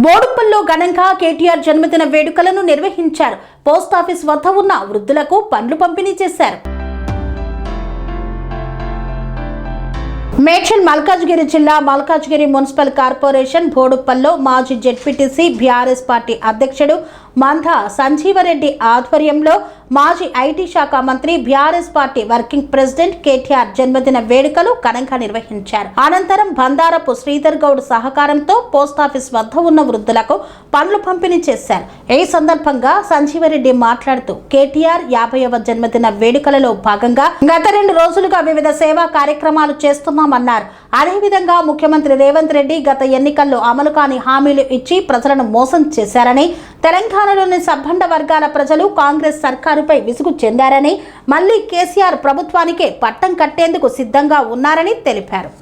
బోడుప్పల్లో ఘనంగా కేటీఆర్ జన్మదిన వేడుకలను నిర్వహించారు. పోస్టాఫీస్ వద్ద ఉన్న వృద్ధులకు పండ్లు పంపిణీ చేశారు. మేడ్చల్ మల్కాజ్గిరి జిల్లా మల్కాజ్గిరి మున్సిపల్ కార్పొరేషన్ బోడుప్పల్లో మాజీ జెడ్పీటీసీ బీఆర్ఎస్ పార్టీ అధ్యక్షుడు మందా సంజీవరెడ్డి ఆధ్వర్యంలో మాజీ ఐటీ శాఖ మంత్రి BRS party working president KTR జన్మదిన వేడుకలు ఘనంగా నిర్వహించారు. అనంతరం బందారపు శ్రీధర్ గౌడ్ సహకారంతో పోస్టాఫీస్ వద్ద ఉన్న వృద్ధులకు పండ్లు పంపిణీ చేశారు. ఈ సందర్భంగా సంజీవరెడ్డి మాట్లాడుతూ కేటీఆర్ 50వ జన్మదిన వేడుకలలో భాగంగా గత 2 రోజులుగా వివిధ సేవా కార్యక్రమాలు చేస్తున్నామన్నారు. అదేవిధంగా ముఖ్యమంత్రి రేవంత్ రెడ్డి గత ఎన్నికల్లో అమలు కాని హామీలు ఇచ్చి ప్రజలను మోసం చేశారని, తెలంగాణలోని సబ్బండ వర్గాల ప్రజలు కాంగ్రెస్ సర్కారుపై విసుగు చెందారని, మళ్లీ కేసీఆర్ ప్రభుత్వానికే పట్టం కట్టేందుకు సిద్ధంగా ఉన్నారని తెలిపారు.